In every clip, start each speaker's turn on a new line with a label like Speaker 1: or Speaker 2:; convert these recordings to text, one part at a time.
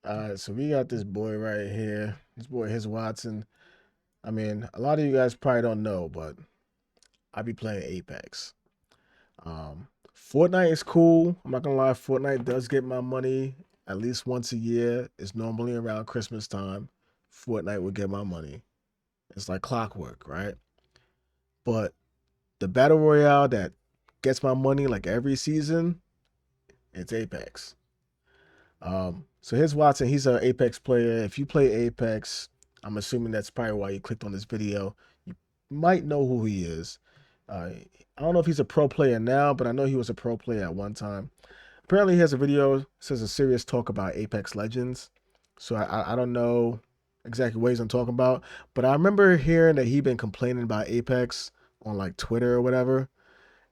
Speaker 1: So we got this boy right here. This boy, HisWattson. I mean, a lot of you guys probably don't know, but I be playing Apex. Fortnite is cool. I'm not gonna lie, Fortnite does get my money at least once a year. It's normally around Christmas time. Fortnite would get my money. It's like clockwork, right? But the battle royale that gets my money like every season, it's Apex. So here's Watson. He's an Apex player. If you play Apex, I'm assuming that's probably why you clicked on this video. You might know who he is. I don't know if he's a pro player now, but I know he was a pro player at one time. Apparently, he has a video says a serious talk about Apex Legends. So I don't know exactly what he's talking about, but I remember hearing that he'd been complaining about Apex on like Twitter or whatever,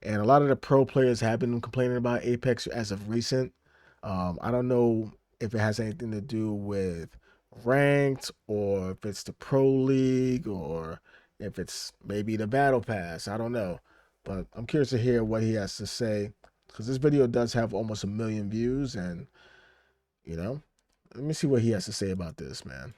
Speaker 1: and a lot of the pro players have been complaining about Apex as of recent. I don't know if it has anything to do with ranked or if it's the pro league or if it's maybe the battle pass. I don't know, but I'm curious to hear what he has to say because this video does have almost 1 million views, and you know, let me see what he has to say about this, man.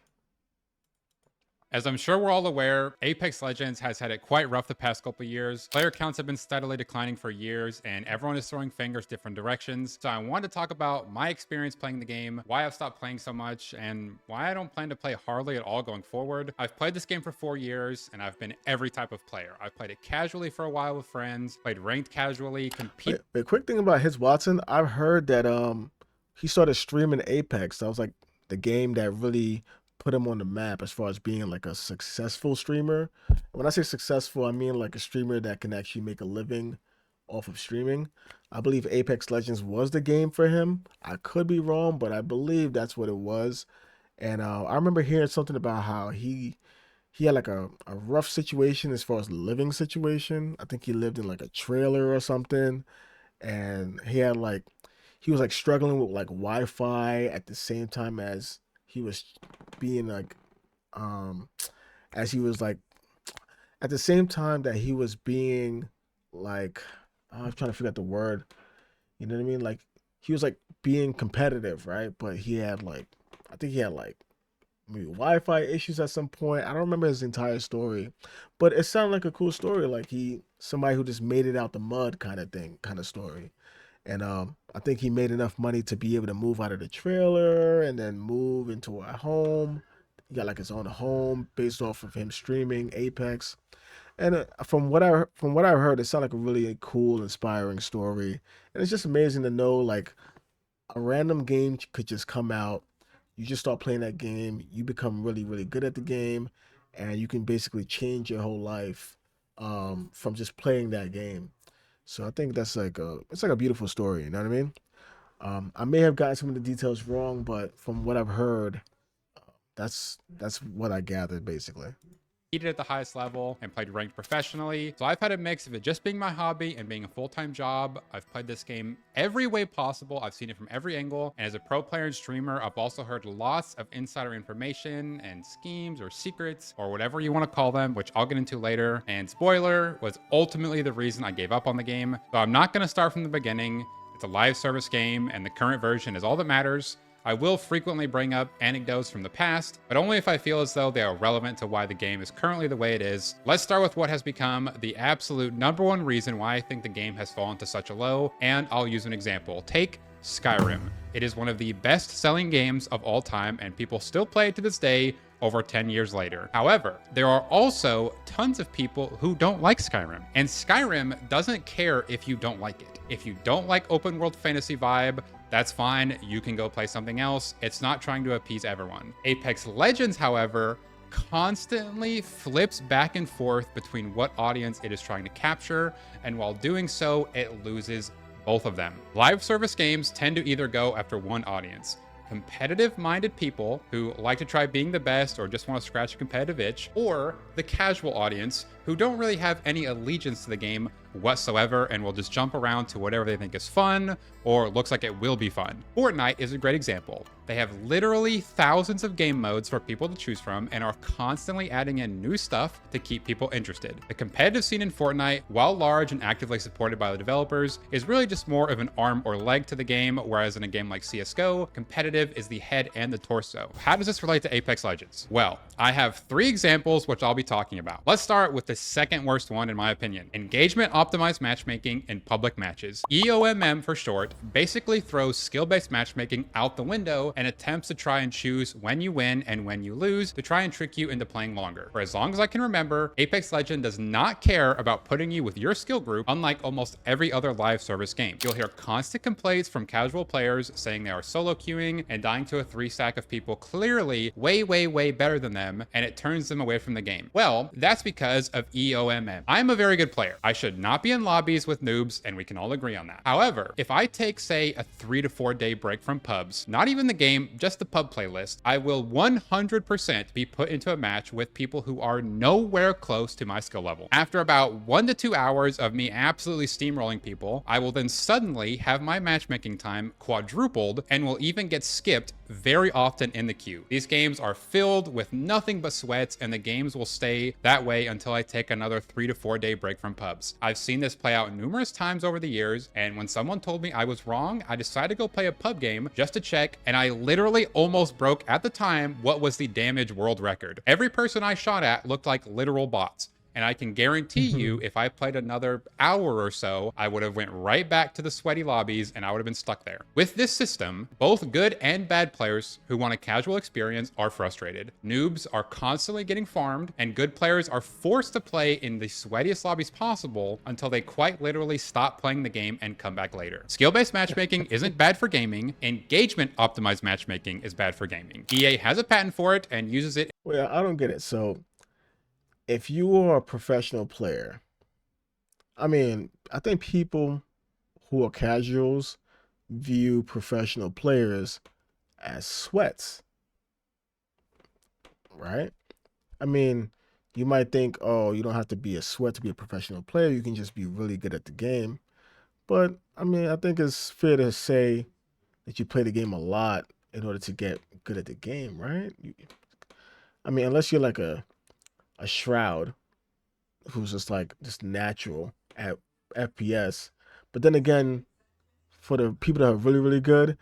Speaker 2: As I'm sure we're all aware, Apex Legends has had it quite rough the past couple years. Player counts have been steadily declining for years, and everyone is throwing fingers different directions. So I wanted to talk about my experience playing the game, why I've stopped playing so much, and why I don't plan to play hardly at all going forward. I've played this game for 4 years, and I've been every type of player. I've played it casually for a while with friends, played ranked casually, compete.
Speaker 1: The quick thing about HisWattson, I've heard that he started streaming Apex. That was like the game that really put him on the map as far as being like a successful streamer. When I say successful, I mean like a streamer that can actually make a living off of streaming. I believe Apex Legends was the game for him. I could be wrong, but I believe that's what it was. And I remember hearing something about how he had like a rough situation as far as living situation. I think he lived in like a trailer or something, and he was like struggling with like Wi-Fi at the same time as he was being like um as he was like at the same time that he was being like I'm trying to figure out the word. You know what I mean? Like he was like being competitive, right? But he had like I think he had like maybe Wi-Fi issues at some point. I don't remember his entire story, but it sounded like a cool story. Like he somebody who just made it out the mud kind of thing, kind of story. And I think he made enough money to be able to move out of the trailer and then move into a home. He got like his own home based off of him streaming Apex. And from what I heard, it sounded like a really cool, inspiring story. And it's just amazing to know like a random game could just come out. You just start playing that game. You become really, really good at the game, and you can basically change your whole life from just playing that game. So I think that's like a beautiful story. You know what I mean? I may have gotten some of the details wrong, but from what I've heard, that's what I gathered basically.
Speaker 2: Competed at the highest level and played ranked professionally. So I've had a mix of it just being my hobby and being a full-time job. I've played this game every way possible. I've seen it from every angle. And as a pro player and streamer, I've also heard lots of insider information and schemes or secrets or whatever you want to call them, which I'll get into later. And spoiler, was ultimately the reason I gave up on the game. So I'm not going to start from the beginning. It's a live service game and the current version is all that matters. I will frequently bring up anecdotes from the past, but only if I feel as though they are relevant to why the game is currently the way it is. Let's start with what has become the absolute #1 reason why I think the game has fallen to such a low, and I'll use an example. Take Skyrim. It is one of the best-selling games of all time, and people still play it to this day over 10 years later. However, there are also tons of people who don't like Skyrim, and Skyrim doesn't care if you don't like it. If you don't like open world fantasy vibe, that's fine, you can go play something else. It's not trying to appease everyone. Apex Legends, however, constantly flips back and forth between what audience it is trying to capture, and while doing so, it loses both of them. Live service games tend to either go after one audience: competitive-minded people who like to try being the best or just want to scratch a competitive itch, or the casual audience who don't really have any allegiance to the game whatsoever and will just jump around to whatever they think is fun or looks like it will be fun. Fortnite is a great example. They have literally thousands of game modes for people to choose from and are constantly adding in new stuff to keep people interested. The competitive scene in Fortnite, while large and actively supported by the developers, is really just more of an arm or leg to the game, whereas in a game like CSGO, competitive is the head and the torso. How does this relate to Apex Legends? Well, I have 3 examples which I'll be talking about. Let's start with the second worst one in my opinion. Engagement optimized matchmaking in public matches. EOMM for short basically throws skill-based matchmaking out the window and attempts to try and choose when you win and when you lose to try and trick you into playing longer. For as long as I can remember, Apex Legends does not care about putting you with your skill group, unlike almost every other live service game. You'll hear constant complaints from casual players saying they are solo queuing and dying to a 3-stack of people clearly way better than them, and it turns them away from the game. Well, that's because of EOMM. I'm a very good player. I should not be in lobbies with noobs, and we can all agree on that. However, if I take, say, a 3 to 4 day break from pubs, not even the game, just the pub playlist, I will 100% be put into a match with people who are nowhere close to my skill level. After about 1 to 2 hours of me absolutely steamrolling people, I will then suddenly have my matchmaking time quadrupled and will even get skipped very often in the queue. These games are filled with nothing but sweats, and the games will stay that way until I take another 3 to 4 day break from pubs. I've seen this play out numerous times over the years, and when someone told me I was wrong, I decided to go play a pub game just to check, and I literally almost broke at the time what was the damage world record. Every person I shot at looked like literal bots. And I can guarantee you, if I played another hour or so, I would have went right back to the sweaty lobbies and I would have been stuck there. With this system, both good and bad players who want a casual experience are frustrated. Noobs are constantly getting farmed, and good players are forced to play in the sweatiest lobbies possible until they quite literally stop playing the game and come back later. Skill-based matchmaking isn't bad for gaming. Engagement optimized matchmaking is bad for gaming. EA has a patent for it and uses it.
Speaker 1: Well, I don't get it. So if you are a professional player, I mean, I think people who are casuals view professional players as sweats, right? I mean, you might think, oh, you don't have to be a sweat to be a professional player. You can just be really good at the game. But I mean, I think it's fair to say that you play the game a lot in order to get good at the game, right? I mean, unless you're like a Shroud, who's just natural at FPS. But then again, for the people that are really good,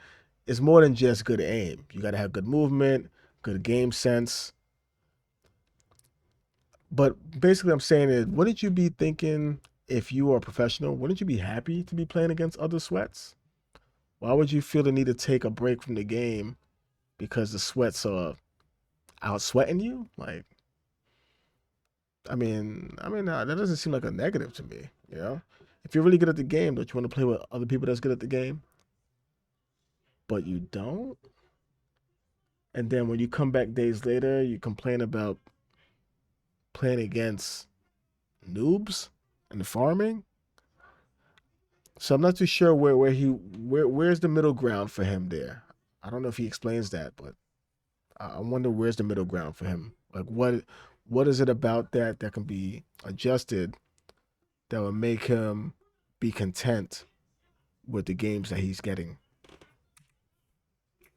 Speaker 1: it's more than just good aim. You got to have good movement, good game sense. But basically, I'm saying is, wouldn't you be thinking if you are a professional? Wouldn't you be happy to be playing against other sweats? Why would you feel the need to take a break from the game because the sweats are out sweating you? Like, that doesn't seem like a negative to me. You know, if you're really good at the game, don't you want to play with other people that's good at the game? But you don't. And then when you come back days later, you complain about playing against noobs and farming. So I'm not too sure where's the middle ground for him there. I don't know if he explains that, but I wonder where's the middle ground for him. Like what is it about that can be adjusted that would make him be content with the games that he's getting?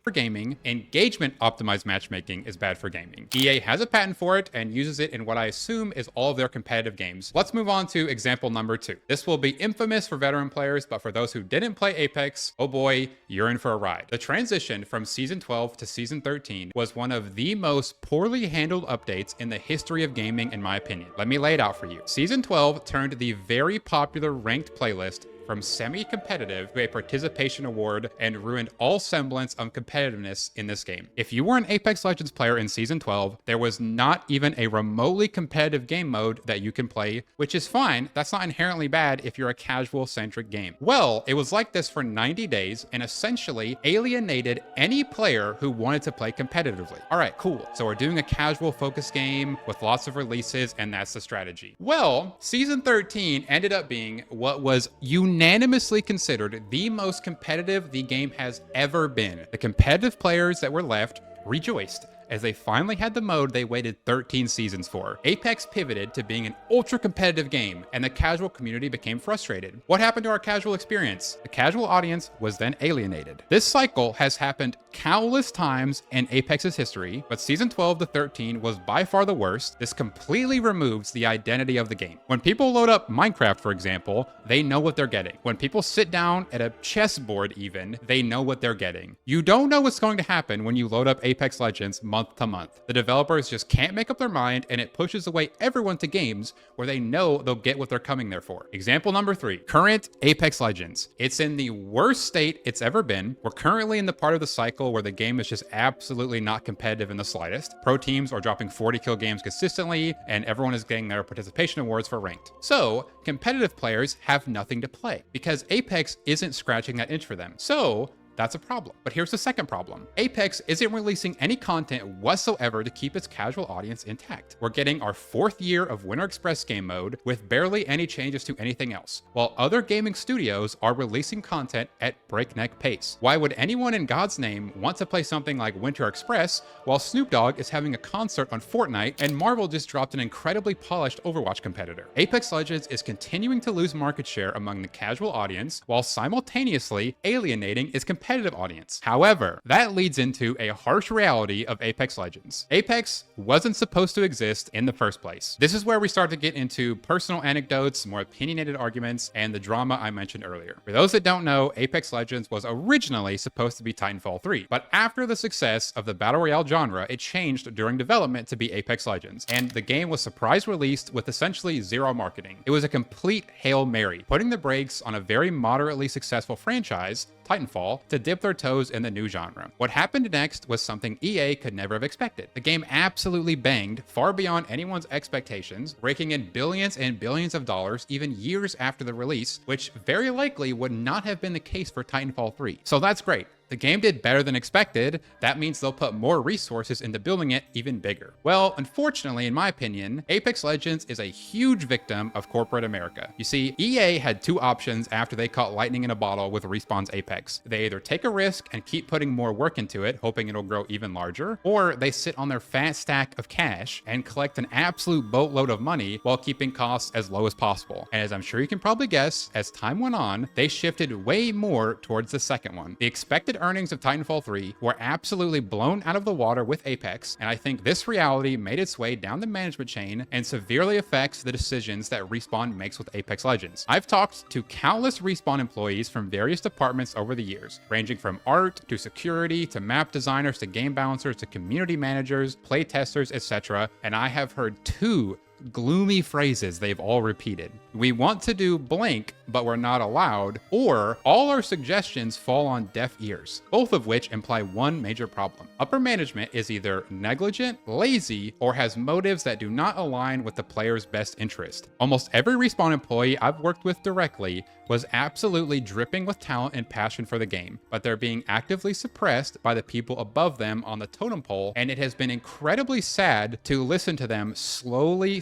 Speaker 2: For gaming, engagement optimized matchmaking is bad for gaming. EA has a patent for it and uses it in what I assume is all of their competitive games. Let's move on to example number 2. This will be infamous for veteran players, but for those who didn't play Apex, oh boy, you're in for a ride. The transition from Season 12 to Season 13 was one of the most poorly handled updates in the history of gaming, in my opinion. Let me lay it out for you. Season 12 turned the very popular ranked playlist from semi-competitive to a participation award and ruined all semblance of competitiveness in this game. If you were an Apex Legends player in Season 12, there was not even a remotely competitive game mode that you can play, which is fine. That's not inherently bad if you're a casual-centric game. Well, it was like this for 90 days and essentially alienated any player who wanted to play competitively. All right, cool. So we're doing a casual-focused game with lots of releases, and that's the strategy. Well, Season 13 ended up being what was unanimously considered the most competitive the game has ever been. The competitive players that were left rejoiced as they finally had the mode they waited 13 seasons for. Apex pivoted to being an ultra-competitive game, and the casual community became frustrated. What happened to our casual experience? The casual audience was then alienated. This cycle has happened countless times in Apex's history, but Season 12 to 13 was by far the worst. This completely removes the identity of the game. When people load up Minecraft, for example, they know what they're getting. When people sit down at a chessboard even, they know what they're getting. You don't know what's going to happen when you load up Apex Legends month to month. The developers just can't make up their mind, and it pushes away everyone to games where they know they'll get what they're coming there for. Example number 3, current Apex Legends. It's in the worst state it's ever been. We're currently in the part of the cycle where the game is just absolutely not competitive in the slightest. Pro teams are dropping 40 kill games consistently, and everyone is getting their participation awards for ranked. So, competitive players have nothing to play because Apex isn't scratching that itch for them. So, that's a problem. But here's the second problem. Apex isn't releasing any content whatsoever to keep its casual audience intact. We're getting our 4th year of Winter Express game mode with barely any changes to anything else, while other gaming studios are releasing content at breakneck pace. Why would anyone in God's name want to play something like Winter Express while Snoop Dogg is having a concert on Fortnite and Marvel just dropped an incredibly polished Overwatch competitor? Apex Legends is continuing to lose market share among the casual audience while simultaneously alienating its competitive audience. However, that leads into a harsh reality of Apex Legends. Apex wasn't supposed to exist in the first place. This is where we start to get into personal anecdotes, more opinionated arguments, and the drama I mentioned earlier. For those that don't know, Apex Legends was originally supposed to be Titanfall 3, but after the success of the Battle Royale genre, it changed during development to be Apex Legends, and the game was surprise released with essentially zero marketing. It was a complete Hail Mary, putting the brakes on a very moderately successful franchise, Titanfall, to dip their toes in the new genre. What happened next was something EA could never have expected. The game absolutely banged far beyond anyone's expectations, raking in billions and billions of dollars even years after the release, which very likely would not have been the case for Titanfall 3. So that's great. The game did better than expected. That means they'll put more resources into building it even bigger. Well, unfortunately, in my opinion, Apex Legends is a huge victim of corporate America. You see, EA had 2 options after they caught lightning in a bottle with Respawn's Apex. They either take a risk and keep putting more work into it, hoping it'll grow even larger, or they sit on their fat stack of cash and collect an absolute boatload of money while keeping costs as low as possible. And as I'm sure you can probably guess, as time went on, they shifted way more towards the second one. The expected earnings of Titanfall 3 were absolutely blown out of the water with Apex, and I think this reality made its way down the management chain and severely affects the decisions that Respawn makes with Apex Legends. I've talked to countless Respawn employees from various departments over the years, ranging from art to security to map designers to game balancers to community managers, play testers, etc., and I have heard 2 gloomy phrases they've all repeated. We want to do blank, but we're not allowed, or all our suggestions fall on deaf ears, both of which imply one major problem. Upper management is either negligent, lazy, or has motives that do not align with the player's best interest. Almost every Respawn employee I've worked with directly was absolutely dripping with talent and passion for the game, but they're being actively suppressed by the people above them on the totem pole, and it has been incredibly sad to listen to them slowly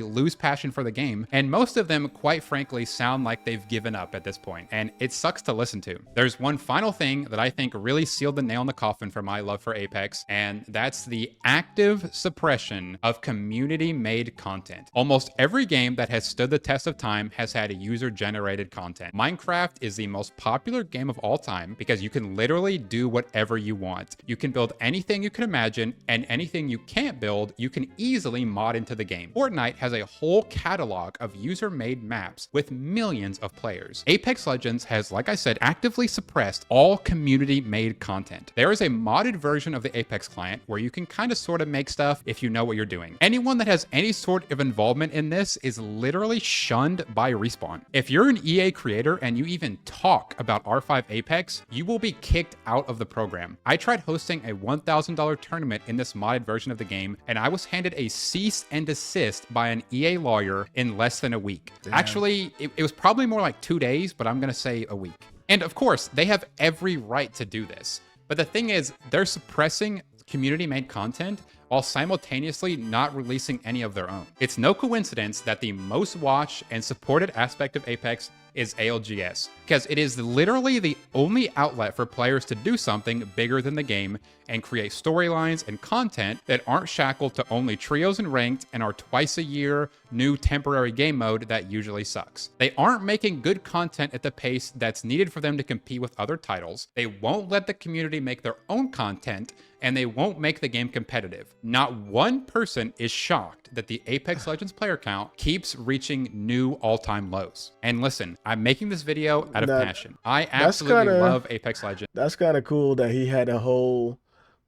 Speaker 2: lose passion for the game, and most of them, quite frankly, sound like they've given up at this point, and it sucks to listen to. There's one final thing that I think really sealed the nail in the coffin for my love for Apex, and that's the active suppression of community-made content. Almost every game that has stood the test of time has had a user-generated content. Minecraft is the most popular game of all time because you can literally do whatever you want. You can build anything you can imagine, and anything you can't build, you can easily mod into the game. Fortnite has a whole catalog of user-made maps with millions of players. Apex Legends has, like I said, actively suppressed all community-made content. There is a modded version of the Apex client where you can kind of sort of make stuff if you know what you're doing. Anyone that has any sort of involvement in this is literally shunned by Respawn. If you're an EA creator and you even talk about R5 Apex, you will be kicked out of the program. I tried hosting a $1,000 tournament in this modded version of the game, and I was handed a cease and desist by an EA lawyer in less than a week. Damn. Actually, it was probably more like 2 days, but I'm gonna say a week. And of course, they have every right to do this. But the thing is, they're suppressing community-made content while simultaneously not releasing any of their own. It's no coincidence that the most watched and supported aspect of Apex is ALGS, because it is literally the only outlet for players to do something bigger than the game and create storylines and content that aren't shackled to only trios and ranked and our twice a year new temporary game mode that usually sucks. They aren't making good content at the pace that's needed for them to compete with other titles. They won't let the community make their own content, and they won't make the game competitive. Not one person is shocked that the Apex Legends player count keeps reaching new all-time lows. And listen, I'm making this video out of
Speaker 1: Now,
Speaker 2: passion. I
Speaker 1: that's
Speaker 2: absolutely
Speaker 1: kind of
Speaker 2: love Apex Legends.
Speaker 1: that's kind of cool that he had a whole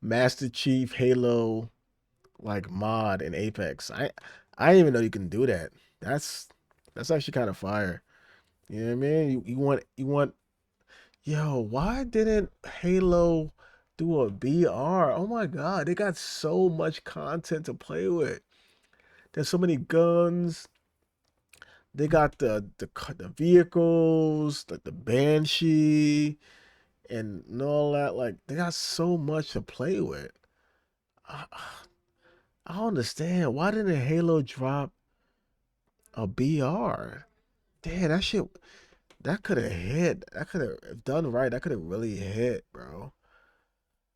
Speaker 1: Master Chief Halo like mod in Apex. I didn't even know you can do that. That's that's actually kind of fire. You know what I mean? You want yo, why didn't Halo do a BR? Oh my God, they got so much content to play with. There's so many guns. They got the vehicles, like the Banshee and all that. Like they got so much to play with. I, I don't understand. Why didn't Halo drop a BR? Damn, that shit that could have hit. That could have, if done right, that could have really hit, bro.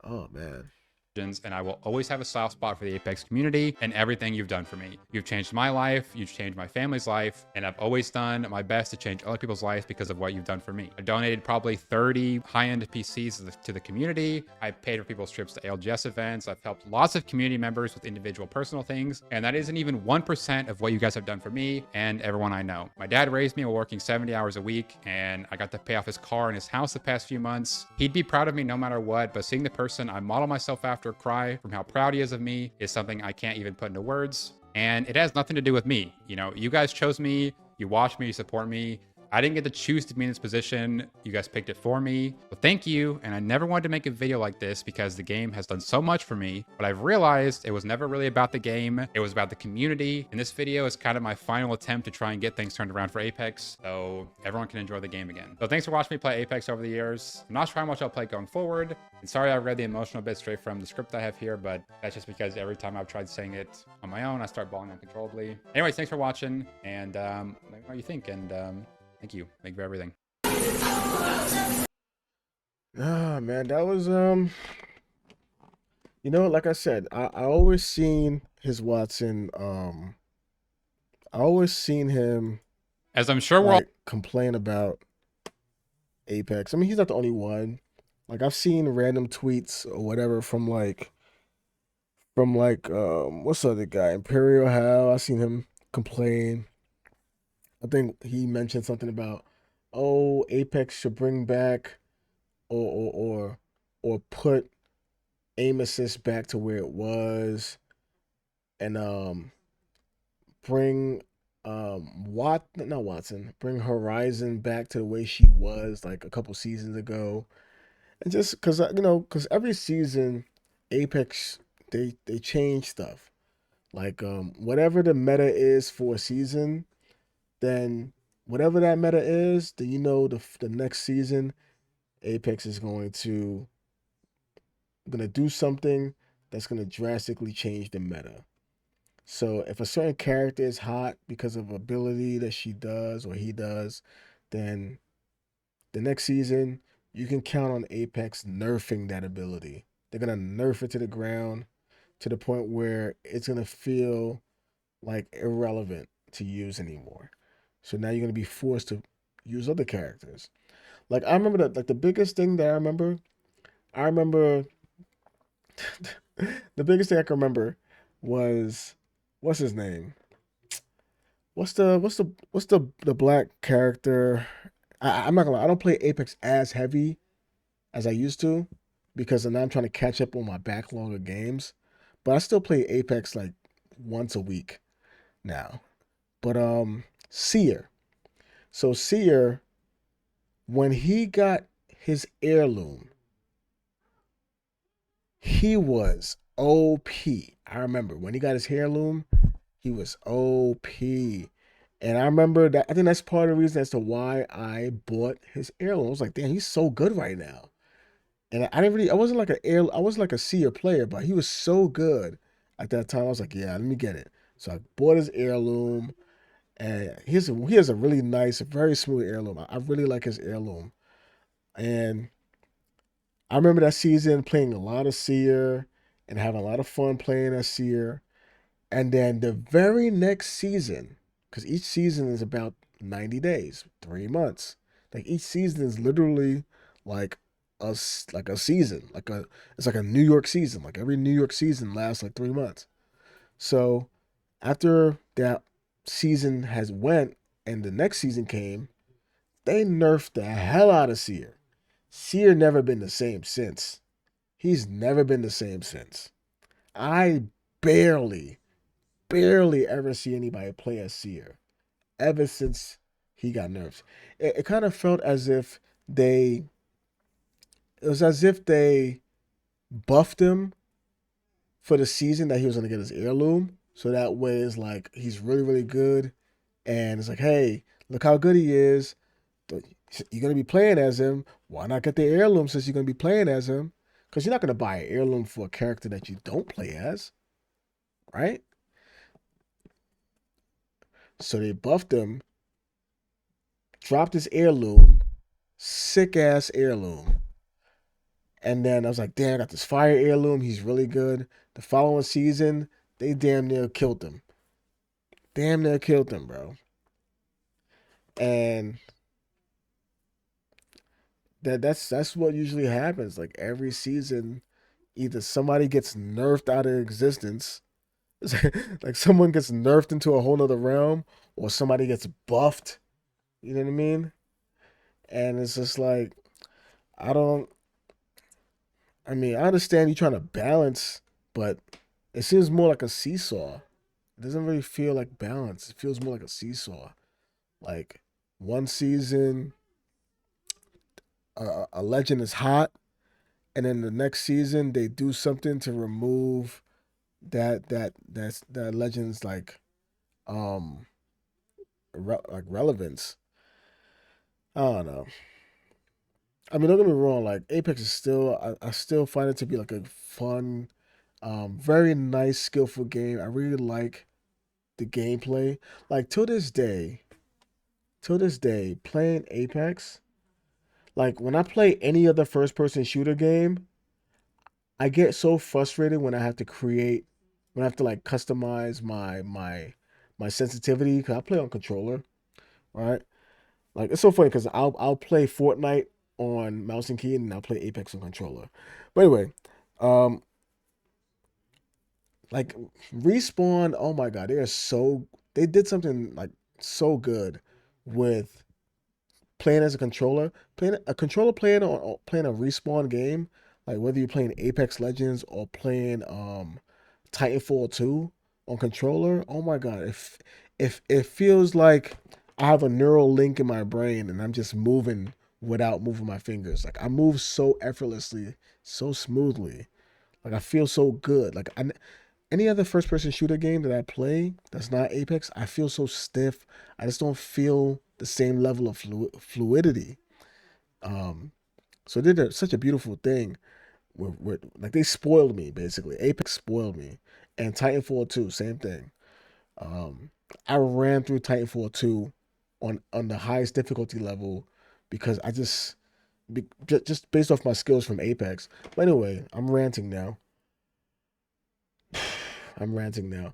Speaker 1: Oh man.
Speaker 2: And I will always have a soft spot for the Apex community and everything you've done for me. You've changed my life, you've changed my family's life, and I've always done my best to change other people's lives because of what you've done for me. I donated probably 30 high-end PCs to the community. I paid for people's trips to ALGS events. I've helped lots of community members with individual personal things, and that isn't even 1% of what you guys have done for me and everyone I know. My dad raised me while working 70 hours a week, and I got to pay off his car and his house the past few months. He'd be proud of me no matter what, but seeing the person I model myself after cry from how proud he is of me is something I can't even put into words. And it has nothing to do with me. You know, you guys chose me, you watch me, you support me. I didn't get to choose to be in this position. You guys picked it for me. Well, thank you. And I never wanted to make a video like this because the game has done so much for me. But I've realized it was never really about the game. It was about the community. And this video is kind of my final attempt to try and get things turned around for Apex so everyone can enjoy the game again. So thanks for watching me play Apex over the years. I'm not sure how much I'll play going forward. And sorry I read the emotional bit straight from the script I have here, but that's just because every time I've tried saying it on my own, I start bawling uncontrollably. Anyways, thanks for watching. And let me know what you think. And thank you. Thank you for everything.
Speaker 1: Ah man, that was you know, like I said, I always seen HisWattson, I always seen him
Speaker 2: As I'm sure we're all
Speaker 1: like complain about Apex. I mean, he's not the only one. Like I've seen random tweets or whatever from like what's the other guy? Imperial Hal. I seen him complain. I think he mentioned something about, oh, Apex should bring back or put aim assist back to where it was, and bring not Watson, bring Horizon back to the way she was like a couple seasons ago. And just because because every season Apex they change stuff. Like whatever the meta is for a season, then whatever that meta is, then the next season Apex is gonna do something that's gonna drastically change the meta. So if a certain character is hot because of ability that she does or he does, then the next season you can count on Apex nerfing that ability. They're gonna nerf it to the ground to the point where it's gonna feel like irrelevant to use anymore. So now you're gonna be forced to use other characters. Like I remember the biggest thing that I remember the biggest thing I can remember was what's his name? What's the black character? I'm not gonna lie, I don't play Apex as heavy as I used to because now I'm trying to catch up on my backlog of games. But I still play Apex like once a week now. But Seer. So Seer, when he got his heirloom, he was OP. I remember when he got his heirloom, he was OP. And I remember that I think that's part of the reason as to why I bought his heirloom. I was like, damn, he's so good right now. And I didn't really I wasn't like a Seer player, but he was so good at that time. I was like, yeah, let me get it. So I bought his heirloom And he has a really nice, very smooth heirloom. I really like his heirloom. And I remember that season playing a lot of Seer and having a lot of fun playing as Seer. And then the very next season, because each season is about 90 days, 3 months. Like each season is literally like like a season, it's like a New York season. Like every New York season lasts like 3 months. So after that season has went and the next season came, they nerfed the hell out of Seer. Seer never been the same since. He's never been the same since. I barely, barely ever see anybody play as Seer ever since he got nerfed. It kind of felt as if they, it was as if they buffed him for the season that he was going to get his heirloom. So that way it's like he's really, really good. And it's like, hey, look how good he is. You're going to be playing as him. Why not get the heirloom since you're going to be playing as him? Because you're not going to buy an heirloom for a character that you don't play as, right? So they buffed him, dropped his heirloom, sick ass heirloom. And then I was like, damn, I got this fire heirloom. He's really good. The following season, they damn near killed him. Damn near killed him, bro. And that's what usually happens. Like every season, either somebody gets nerfed out of existence, like someone gets nerfed into a whole nother realm, or somebody gets buffed. You know what I mean? And it's just like I don't. I mean, I understand you trying to balance, but it seems more like a seesaw. It doesn't really feel like balance. It feels more like a seesaw. Like one season, a legend is hot, and then the next season they do something to remove that legend's um like relevance. I don't know. I mean, don't get me wrong. Like Apex is still, I still find it to be like a fun, very nice, skillful game. I really like the gameplay. Like till this day, playing Apex, like when I play any other first person shooter game, I get so frustrated when I have to create, when I have to like customize my sensitivity because I play on controller, right? Like it's so funny because I'll play Fortnite on mouse and key and I'll play Apex on controller. But anyway, um, like respawn, oh my god, they did something like so good with playing as a controller, playing a controller playing a respawn game, like whether you're playing Apex Legends or playing Titanfall 2 on controller, oh my god, if it feels like I have a neural link in my brain and I'm just moving without moving my fingers. Like I move so effortlessly, so smoothly. Like I feel so good. Any other first person shooter game that I play that's not Apex, I feel so stiff. I just don't feel the same level of fluidity. Um, so they did such a beautiful thing like they spoiled me basically. Apex spoiled me, and Titanfall 2, same thing. Um, I ran through Titanfall 2 on the highest difficulty level because just based off my skills from Apex. But anyway, I'm ranting now. I'm ranting now.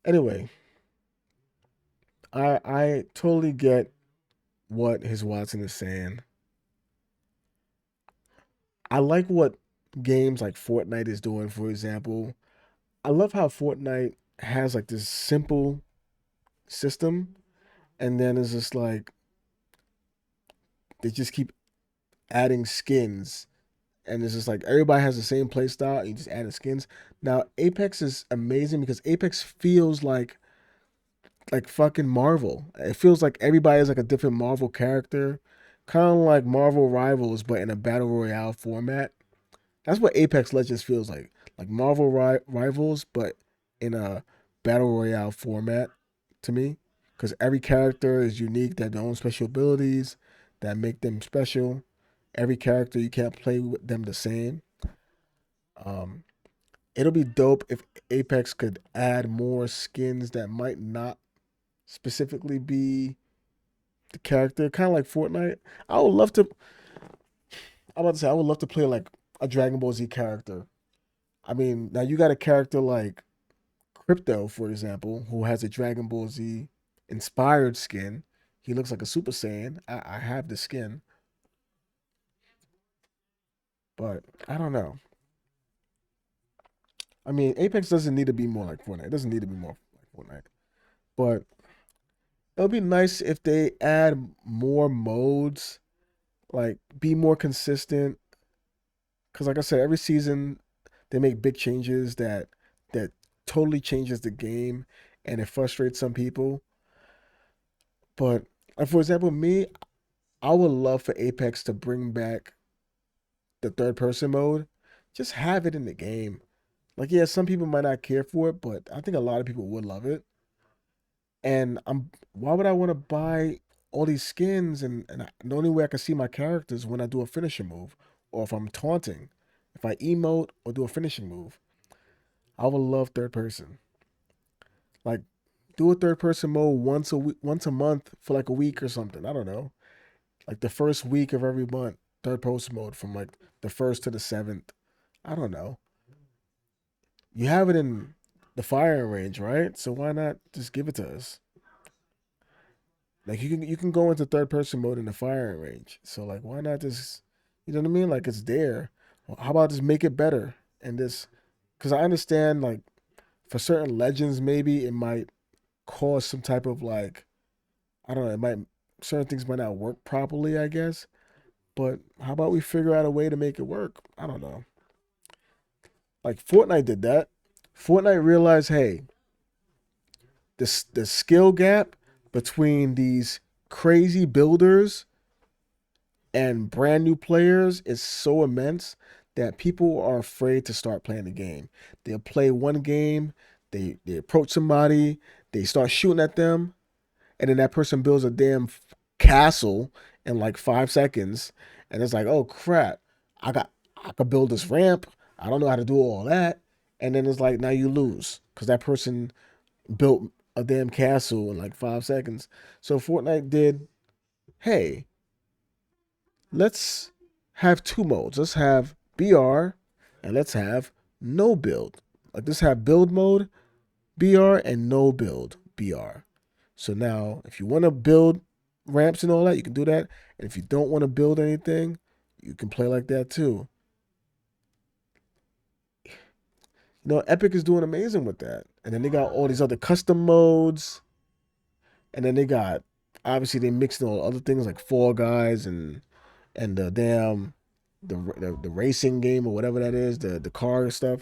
Speaker 1: Anyway, I totally get what HisWattson is saying. I like what games like Fortnite is doing, for example. I love how Fortnite has like this simple system, and then it's just like they just keep adding skins, and it's just like everybody has the same play style, and you just add skins. Now Apex is amazing because Apex feels like fucking Marvel. It feels like everybody is like a different Marvel character, kind of like Marvel Rivals, but in a battle royale format. That's what Apex Legends feels like Marvel Rivals, but in a battle royale format to me. Because every character is unique, they have their own special abilities that make them special. Every character you can't play with them the same. Um, it'll be dope if Apex could add more skins that might not specifically be the character, kind of like Fortnite. I would love to. I'm about to say I would love to play like a Dragon Ball Z character. I mean, now you got a character like Crypto, for example, who has a Dragon Ball Z inspired skin. He looks like a Super Saiyan. I have the skin, but I don't know. I mean, Apex doesn't need to be more like Fortnite. It doesn't need to be more like Fortnite. But it would be nice if they add more modes, like be more consistent. Because, like I said, every season they make big changes that totally changes the game, and it frustrates some people. But, like for example, me, I would love for Apex to bring back the third person mode. Just have it in the game. Like, yeah, some people might not care for it, but I think a lot of people would love it. And why would I want to buy all these skins the only way I can see my characters when I do a finishing move or if I'm taunting, if I emote or do a finishing move. I would love third person. Like do a third person mode once a week, once a month for like a week or something. I don't know. Like the first week of every month, third person mode from like the first to the seventh. I don't know. You have it in the firing range, right? So why not just give it to us? Like you can go into third person mode in the firing range. So like why not just you know what I mean? Like it's there. Well, how about just make it better and this because I understand like for certain legends maybe it might cause some type of like I don't know, it might certain things might not work properly, I guess. But how about we figure out a way to make it work? I don't know. Like Fortnite did that. Fortnite realized, hey, the skill gap between these crazy builders and brand new players is so immense that people are afraid to start playing the game. They'll play one game, they approach somebody, they start shooting at them, and then that person builds a damn castle in like 5 seconds, and it's like, oh crap, I could build this ramp. I don't know how to do all that, and then it's like now you lose because that person built a damn castle in like 5 seconds. So Fortnite did, hey, let's have two modes. Let's have BR and let's have no build. Like let's have build mode BR and no build BR. So now if you want to build ramps and all that, you can do that. And if you don't want to build anything, you can play like that too. You know, Epic is doing amazing with that. And then they got all these other custom modes. And then they got obviously they mixed in all other things like Fall Guys and the damn the racing game or whatever that is, the car stuff.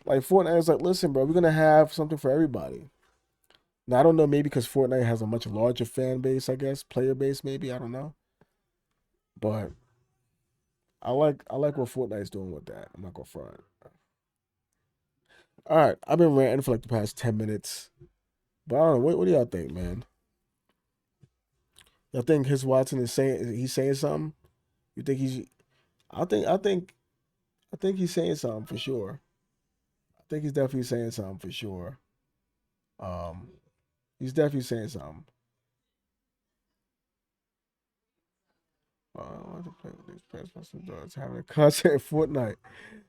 Speaker 1: Like Fortnite is like, listen, bro, we're gonna have something for everybody. Now I don't know, maybe because Fortnite has a much larger fan base, I guess, player base, maybe I don't know, but I like what Fortnite's doing with that. I'm not gonna front. All right, I've been ranting for like the past 10 minutes, but I don't know. What do y'all think, man? Y'all think HisWattson is saying he's saying something? You think he's? I think he's saying something for sure. I think he's definitely saying something for sure. Um, he's definitely saying something. I want to play with these press dogs having a concert in Fortnite.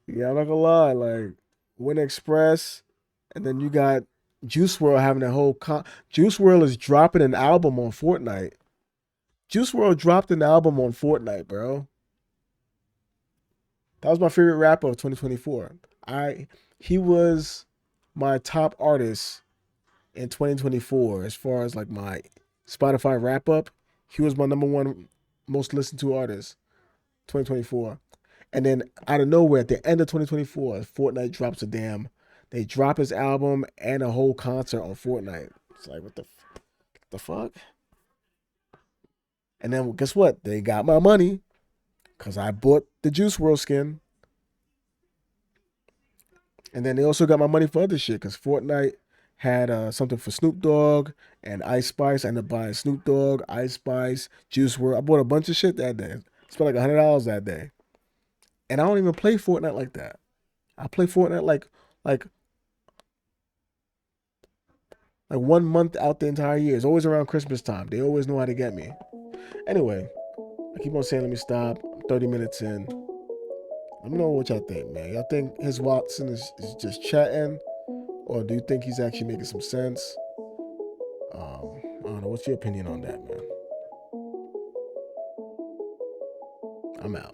Speaker 1: Yeah, I'm not gonna lie. Like Win Express, and then you got Juice World having a whole Juice World is dropping an album on Fortnite. Juice World dropped an album on Fortnite, bro. That was my favorite rapper of 2024. I He was my top artist in 2024 as far as like my Spotify wrap up. He was my number one most listened to artist 2024. And then out of nowhere, at the end of 2024, Fortnite drops a damn. They drop his album and a whole concert on Fortnite. It's like what the fuck? And then guess what? They got my money because I bought the Juice World skin. And then they also got my money for other shit because Fortnite had something for Snoop Dogg and Ice Spice. I ended up buying Snoop Dogg, Ice Spice, Juice World. I bought a bunch of shit that day. Spent like $100 that day. And I don't even play Fortnite like that. I play Fortnite like Like 1 month out the entire year. It's always around Christmas time. They always know how to get me. Anyway, I keep on saying let me stop. I'm 30 minutes in. Let me know what y'all think, man. Y'all think HisWattson is just chatting? Or do you think he's actually making some sense? I don't know. What's your opinion on that, man? I'm out.